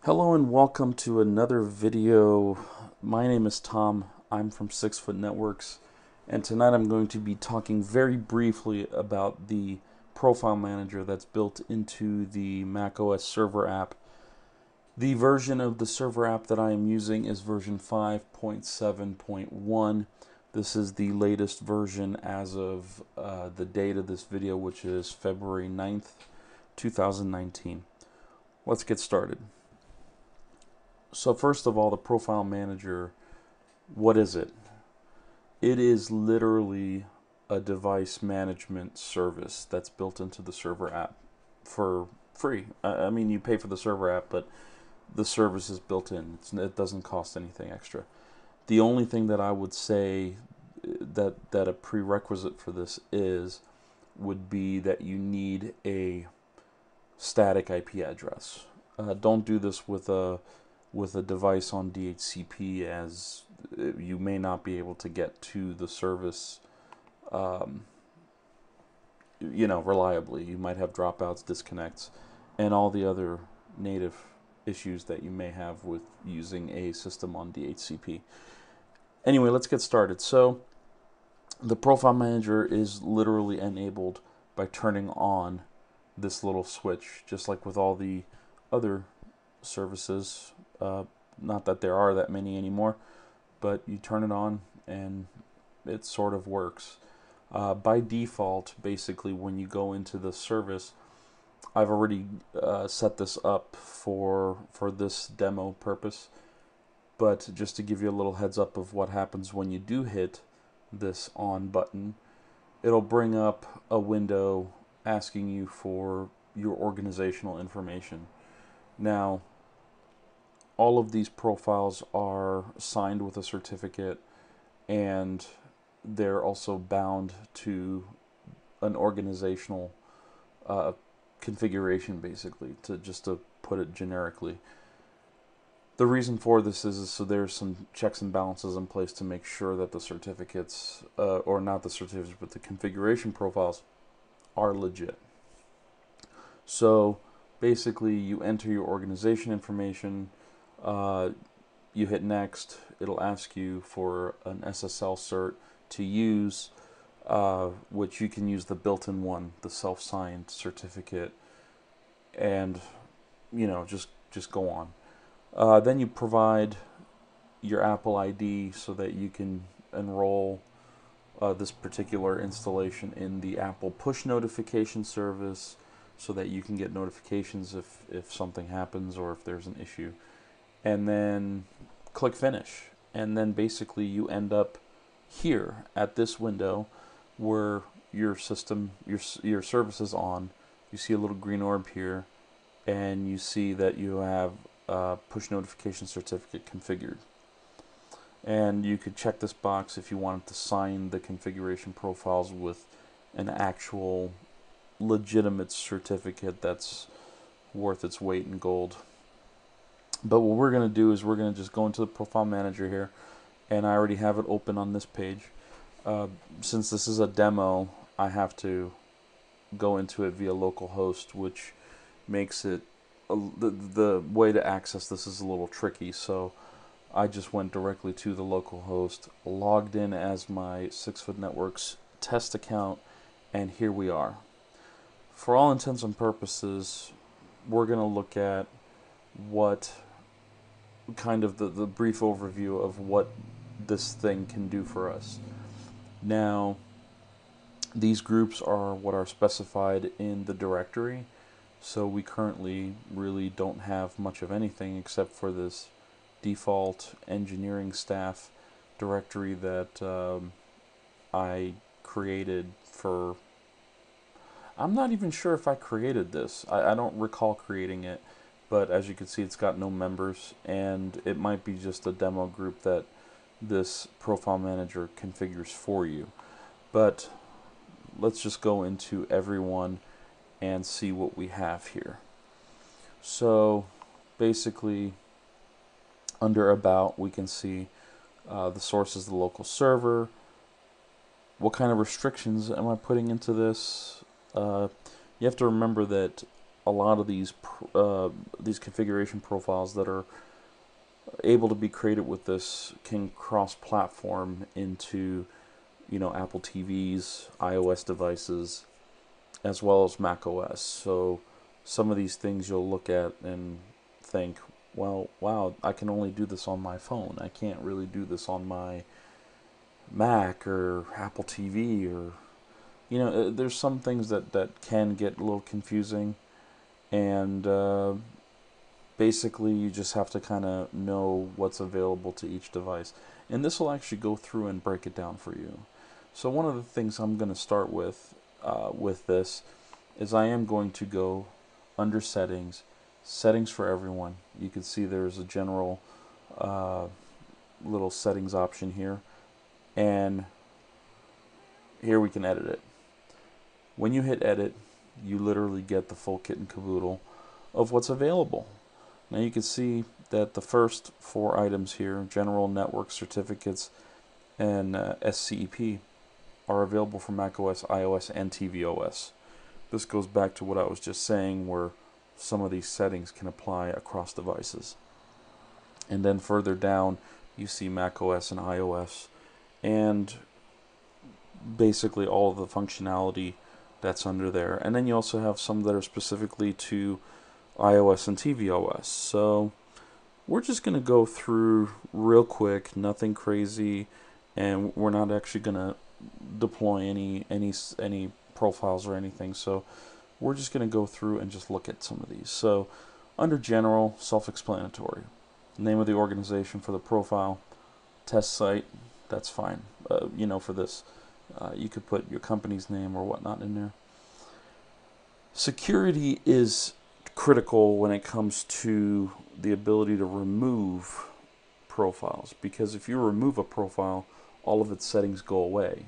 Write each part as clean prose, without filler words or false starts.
Hello and welcome to another video. My name is Tom. I'm from 6 Foot Networks, and tonight I'm going to be talking very briefly about the profile manager that's built into the macOS Server app. The version of the Server app that I am using is version 5.7.1. This is the latest version as of the date of this video, which is February 9th, 2019. Let's get started. So first of all, the profile manager, what is it? It is literally a device management service that's built into the Server app for free. I mean, you pay for the Server app, but the service is built in. It doesn't cost anything extra. The only thing that I would say that a prerequisite for this would be that you need a static IP address. Don't do this with a device on DHCP, as you may not be able to get to the service reliably. You might have dropouts, disconnects, and all the other native issues that you may have with using a system on DHCP. Anyway, let's get started. So the profile manager is literally enabled by turning on this little switch, just like with all the other services. Not that there are that many anymore, but you turn it on and it sort of works. By default, basically, when you go into the service, I've already set this up for this demo purpose, but just to give you a little heads up of what happens when you do hit this on button, it'll bring up a window asking you for your organizational information. Now, all of these profiles are signed with a certificate, and they're also bound to an organizational configuration, basically, to put it generically. The reason for this is so there's some checks and balances in place to make sure that the certificates, or not the certificates, but the configuration profiles are legit. So basically, you enter your organization information, you hit next, it'll ask you for an SSL cert to use, which you can use the built-in one, the self-signed certificate, and just go on. Then you provide your Apple ID so that you can enroll this particular installation in the Apple push notification service, so that you can get notifications if something happens or if there's an issue. And then click finish, and then basically you end up here at this window where your system, your service is on. You see a little green orb here, and you see that you have push notification certificate configured. And you could check this box if you wanted to sign the configuration profiles with an actual legitimate certificate that's worth its weight in gold. But what we're going to do is we're going to just go into the profile manager here, and I already have it open on this page. Since this is a demo, I have to go into it via localhost, which makes it the way to access this is a little tricky. So I just went directly to the localhost, logged in as my 6 Foot Networks test account, and here we are. For all intents and purposes, we're going to look at what kind of the brief overview of what this thing can do for us. Now, these groups are what are specified in the directory, so we currently really don't have much of anything except for this default engineering staff directory that I created for... I'm not even sure if I created this. I don't recall creating it, but as you can see, it's got no members, and it might be just a demo group that this profile manager configures for you. But let's just go into everyone and see what we have here. So basically, under About, we can see the source is the local server. What kind of restrictions am I putting into this? You have to remember that a lot of these configuration profiles that are able to be created with this can cross-platform into, Apple TVs, iOS devices, as well as macOS. So some of these things you'll look at and think, well, wow, I can only do this on my phone. I can't really do this on my Mac or Apple TV, or there's some things that can get a little confusing, and basically you just have to kind of know what's available to each device, and this will actually go through and break it down for you. So one of the things I'm going to start with this is I am going to go under settings for everyone. You can see there's a general little settings option here, and here we can edit it. When you hit edit, you literally get the full kit and caboodle of what's available. Now you can see that the first 4 items here, general, network, certificates, and SCEP, are available for macOS, iOS, and tvOS. This goes back to what I was just saying, where some of these settings can apply across devices. And then further down, you see macOS and iOS, and basically all of the functionality that's under there. And then you also have some that are specifically to iOS and tvOS. So we're just going to go through real quick, nothing crazy, and we're not actually going to deploy any profiles or anything. So we're just going to go through and just look at some of these. So under general, self-explanatory. Name of the organization for the profile, test site, that's fine. For this, you could put your company's name or whatnot in there. Security is critical when it comes to the ability to remove profiles, because if you remove a profile, all of its settings go away.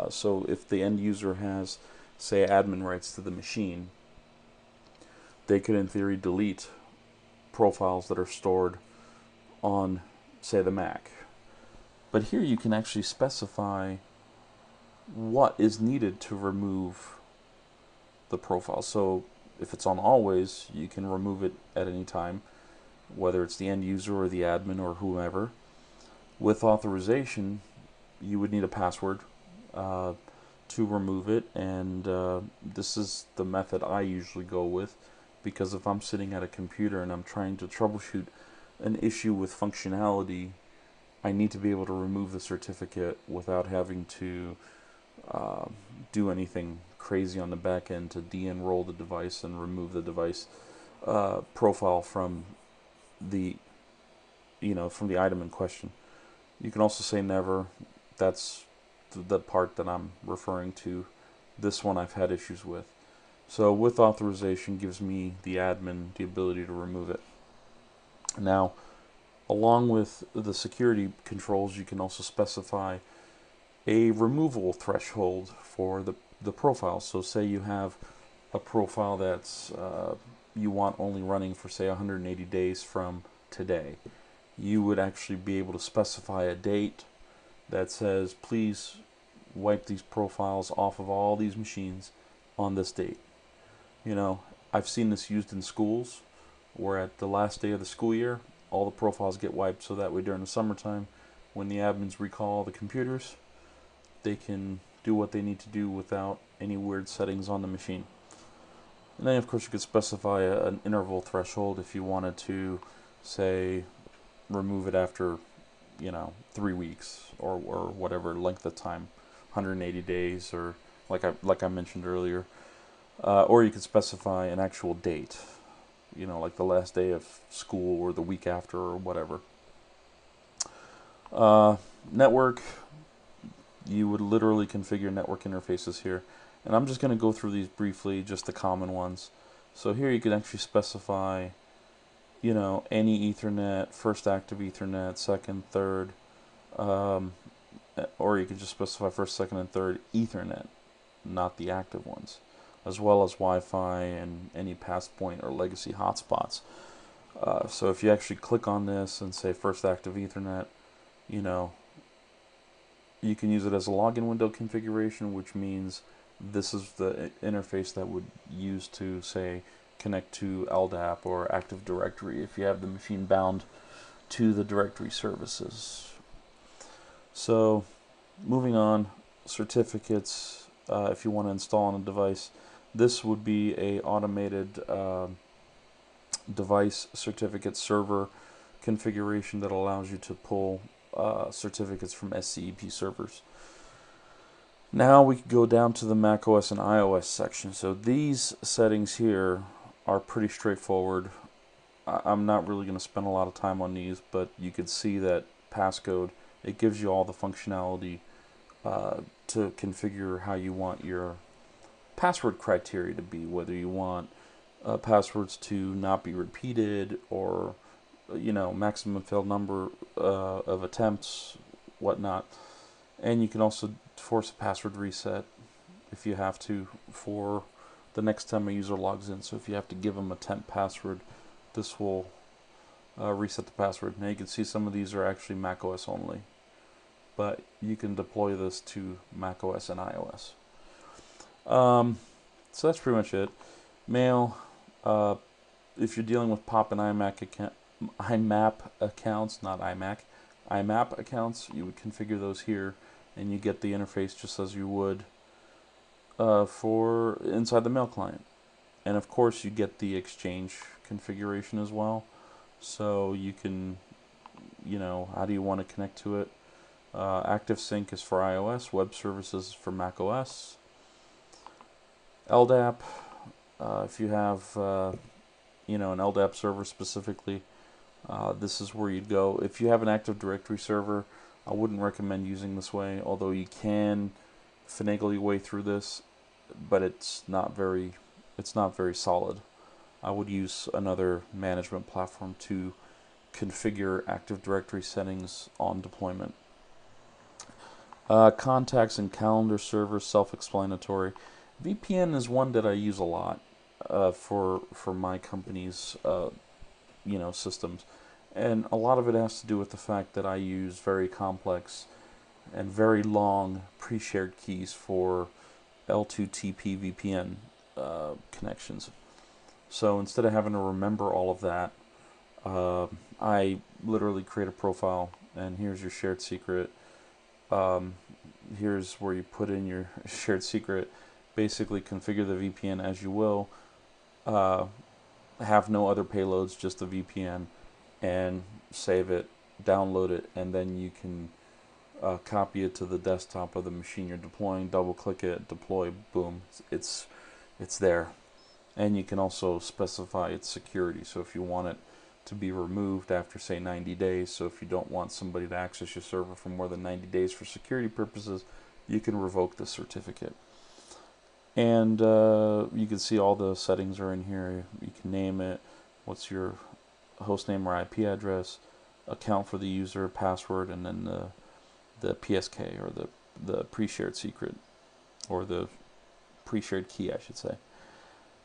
So if the end user has, say, admin rights to the machine, they could in theory delete profiles that are stored on, say, the Mac. But here you can actually specify what is needed to remove the profile. So if it's on always, you can remove it at any time, whether it's the end user or the admin or whomever. With authorization, you would need a password to remove it, and this is the method I usually go with, because if I'm sitting at a computer and I'm trying to troubleshoot an issue with functionality, I need to be able to remove the certificate without having to do anything crazy on the back end to de-enroll the device and remove the device profile from the item in question. You can also say never. That's the part that I'm referring to. This one I've had issues with. So with authorization gives me, the admin, the ability to remove it. Now, along with the security controls, you can also specify a removal threshold for the profile. So say you have a profile that's you want only running for, say, 180 days from today. You would actually be able to specify a date that says, please wipe these profiles off of all these machines on this date. I've seen this used in schools, where at the last day of the school year, all the profiles get wiped, so that way during the summertime, when the admins recall the computers, they can do what they need to do without any weird settings on the machine. And then of course you could specify an interval threshold if you wanted to, say, remove it after 3 weeks or whatever length of time, 180 days, or like I mentioned earlier, or you could specify an actual date, like the last day of school or the week after or whatever. Network, you would literally configure network interfaces here, and I'm just going to go through these briefly, just the common ones. So here you can actually specify any Ethernet, first active Ethernet, second, third, or you can just specify first, second, and third Ethernet, not the active ones, as well as Wi-Fi and any passpoint or legacy hotspots. So if you actually click on this and say first active Ethernet, you can use it as a login window configuration, which means this is the interface that would use to, say, connect to LDAP or Active Directory if you have the machine bound to the directory services. So moving on, certificates, if you want to install on a device, this would be a automated device certificate server configuration that allows you to pull certificates from SCEP servers. Now we can go down to the macOS and iOS section. So these settings here are pretty straightforward. I'm not really going to spend a lot of time on these, but you can see that passcode, it gives you all the functionality to configure how you want your password criteria to be, whether you want passwords to not be repeated, or maximum failed number of attempts, whatnot. And you can also force a password reset if you have to for the next time a user logs in. So if you have to give them a temp password, this will reset the password. Now you can see some of these are actually macOS only, but you can deploy this to macOS and iOS. So that's pretty much it. Mail, if you're dealing with POP and IMAP accounts, not iMac, IMAP accounts, you would configure those here, and you get the interface just as you would for inside the mail client. And of course you get the Exchange configuration as well, so you can, how do you want to connect to it. ActiveSync is for iOS, web services for macOS. LDAP, if you have an LDAP server specifically, this is where you'd go. If you have an Active Directory server, I wouldn't recommend using this way, although you can finagle your way through this, but it's not very solid. I would use another management platform to configure Active Directory settings on deployment. Contacts and calendar servers, self-explanatory. VPN is one that I use a lot for my company's systems, and a lot of it has to do with the fact that I use very complex and very long pre-shared keys for L2TP VPN connections. So instead of having to remember all of that, I literally create a profile, and here's your shared secret. Here's where you put in your shared secret. Basically configure the VPN as you will. Have no other payloads, just the VPN, and save it, download it, and then you can copy it to the desktop of the machine you're deploying, double click it, deploy, boom, it's there. And you can also specify its security, so if you want it to be removed after say 90 days, so if you don't want somebody to access your server for more than 90 days for security purposes, you can revoke the certificate. And you can see all the settings are in here. You can name it, what's your host name or IP address, account for the user, password, and then the PSK, or the pre-shared secret, or the pre-shared key, I should say.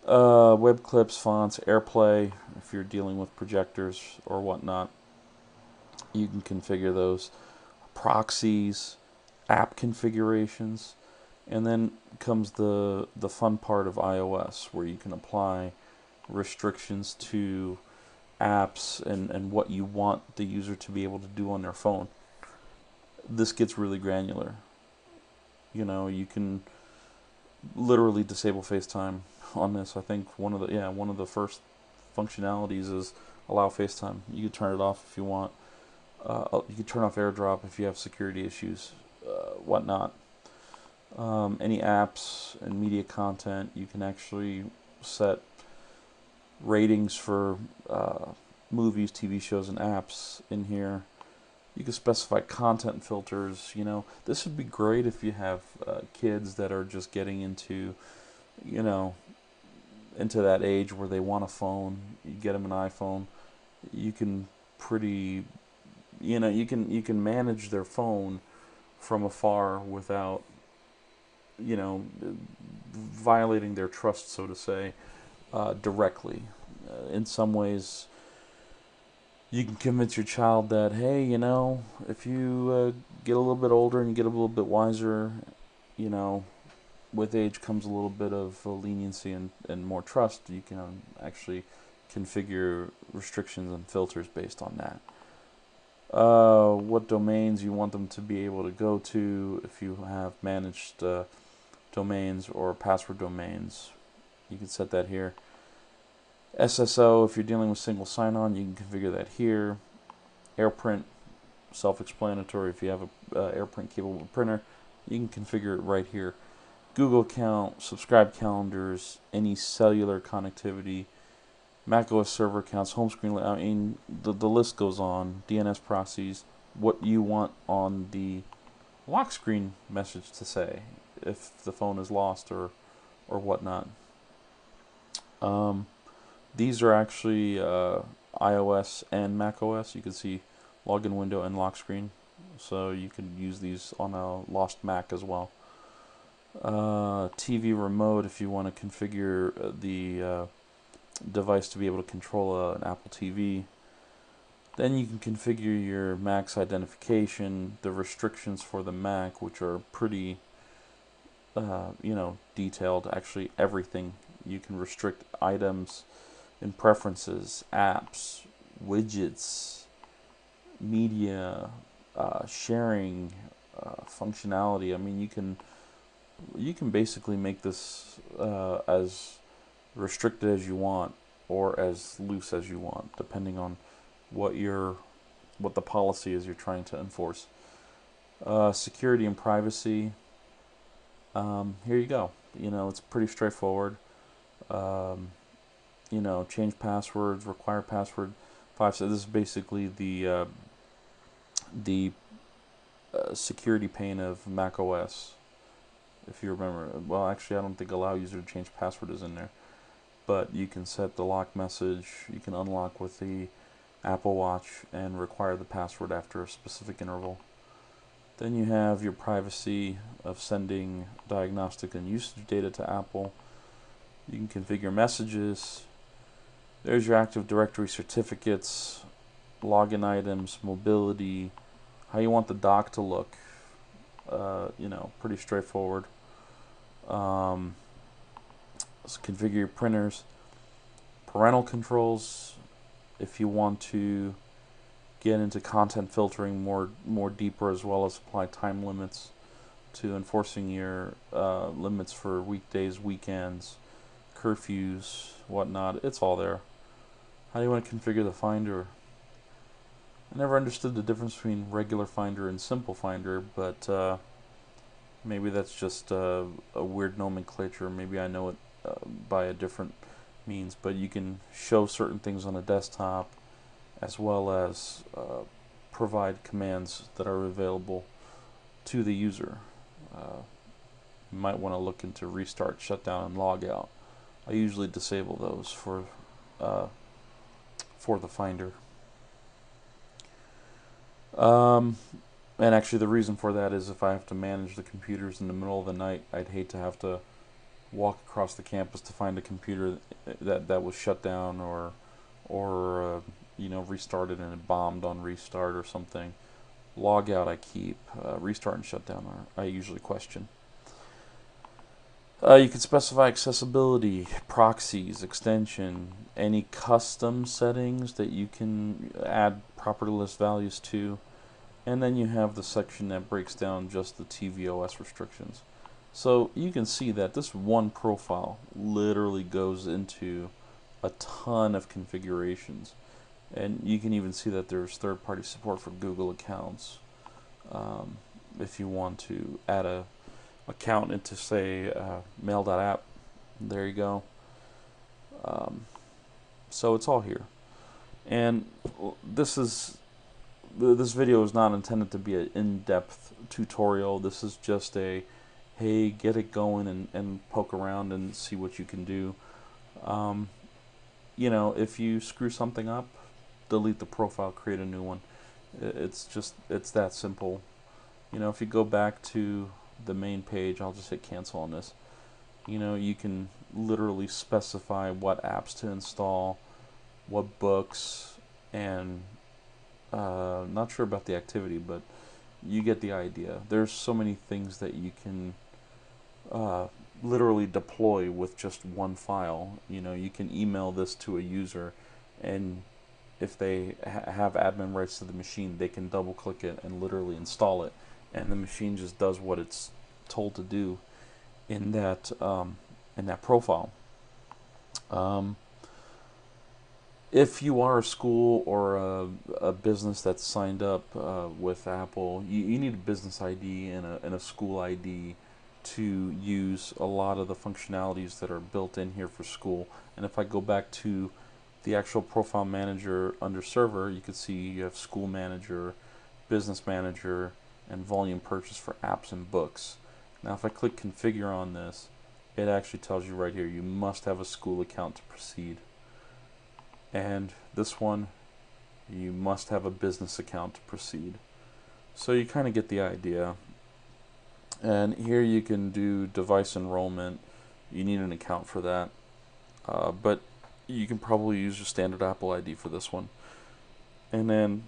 Web clips, fonts, AirPlay, if you're dealing with projectors or whatnot, you can configure those. Proxies, app configurations, and then comes the fun part of iOS, where you can apply restrictions to apps and what you want the user to be able to do on their phone. This gets really granular. You can literally disable FaceTime on this. I think one of the first functionalities is allow FaceTime. You can turn it off if you want. You can turn off AirDrop if you have security issues, whatnot. Any apps and media content, you can actually set ratings for movies, TV shows, and apps in here. You can specify content filters. This would be great if you have kids that are just getting into that age where they want a phone. You get them an iPhone. You can you can manage their phone from afar without violating their trust, so to say, directly. In some ways, you can convince your child that, hey, if you get a little bit older and you get a little bit wiser, with age comes a little bit of leniency and more trust. You can actually configure restrictions and filters based on that. What domains you want them to be able to go to. If you have managed domains or password domains, you can set that here. SSO, if you're dealing with single sign-on, you can configure that here. AirPrint, self-explanatory. If you have a AirPrint capable printer, you can configure it right here. Google account, subscribe calendars, any cellular connectivity, macOS server accounts, home screen. I mean, the list goes on. DNS proxies, what you want on the lock screen message to say if the phone is lost or whatnot. These are actually iOS and macOS. You can see login window and lock screen, so you can use these on a lost Mac as well. TV remote, if you want to configure the device to be able to control an Apple TV. Then you can configure your Mac's identification, the restrictions for the Mac, which are pretty detailed. Actually, everything. You can restrict items in preferences, apps, widgets, media, sharing, functionality. I mean, you can basically make this as restricted as you want or as loose as you want, depending on what the policy is you're trying to enforce. Security and privacy. Here you go. It's pretty straightforward. Change passwords, require password 5. So this is basically the security pane of macOS. If you remember, well, actually, I don't think allow user to change password is in there, but you can set the lock message. You can unlock with the Apple Watch and require the password after a specific interval. Then you have your privacy of sending diagnostic and usage data to Apple. You can configure messages. There's your Active Directory certificates, login items, mobility, how you want the dock to look. Pretty straightforward. Let's configure your printers. Parental controls, if you want to get into content filtering more deeper, as well as apply time limits to enforcing your limits for weekdays, weekends, curfews, whatnot. It's all there. How do you want to configure the Finder? I never understood the difference between regular Finder and simple Finder, but maybe that's just a weird nomenclature. Maybe I know it by a different means, but you can show certain things on a desktop as well as provide commands that are available to the user. You might want to look into restart, shutdown, and log out. I usually disable those for the Finder. And actually the reason for that is if I have to manage the computers in the middle of the night, I'd hate to have to walk across the campus to find a computer that was shut down or restarted and it bombed on restart or something. Log out I keep. Restart and shutdown I usually question. You can specify accessibility, proxies, extension, any custom settings that you can add property list values to, and then you have the section that breaks down just the tvOS restrictions. So you can see that this one profile literally goes into a ton of configurations, and you can even see that there's third-party support for Google accounts. If you want to add a account into, say, mail.app, there you go. So it's all here, and this video is not intended to be an in-depth tutorial. This is just a hey, get it going and poke around and see what you can do. If you screw something up, delete the profile, create a new one. It's that simple. If you go back to the main page, I'll just hit cancel on this. You can literally specify what apps to install, what books, and not sure about the activity, but you get the idea. There's so many things that you can literally deploy with just one file. You know, you can email this to a user, and if they have admin rights to the machine, they can double click it and literally install it, and the machine just does what it's told to do in that profile. If you are a school or a business that's signed up with Apple, you need a business ID and a school ID to use a lot of the functionalities that are built in here for school. And if I go back to the actual profile manager under server, you can see you have school manager, business manager, and volume purchase for apps and books. Now if I click configure on this, it actually tells you right here you must have a school account to proceed. And this one, you must have a business account to proceed. So you kind of get the idea. And here you can do device enrollment. You need an account for that. But you can probably use your standard Apple ID for this one. And then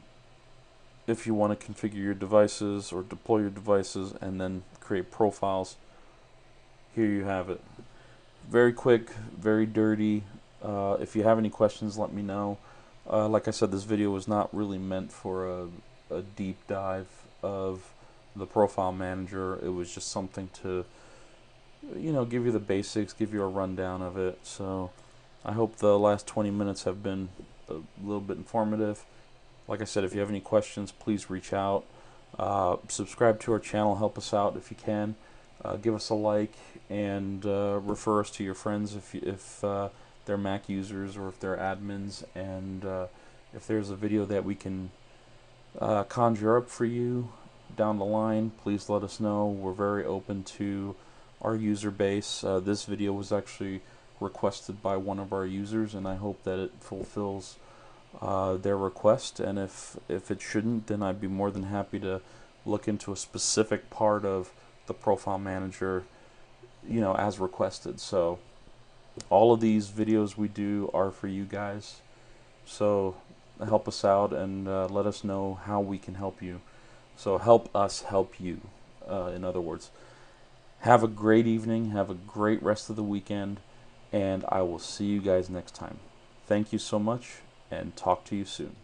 if you want to configure your devices or deploy your devices and then create profiles, here you have it. Very quick, very dirty. If you have any questions, let me know. Like I said, this video was not really meant for a deep dive of the profile manager. It was just something to, you know, give you the basics, give you a rundown of it. So I hope the last 20 minutes have been a little bit informative. Like I said, if you have any questions, please reach out. Subscribe to our channel, help us out if you can. Give us a like, and refer us to your friends if they're Mac users or if they're admins. And if there's a video that we can conjure up for you down the line, please let us know. We're very open to our user base. This video was actually requested by one of our users, and I hope that it fulfills their request. And if it shouldn't, then I'd be more than happy to look into a specific part of the profile manager, you know, as requested. So all of these videos we do are for you guys, so help us out and let us know how we can help you. So help us help you, in other words. Have a great evening, have a great rest of the weekend, and I will see you guys next time. Thank you so much, and talk to you soon.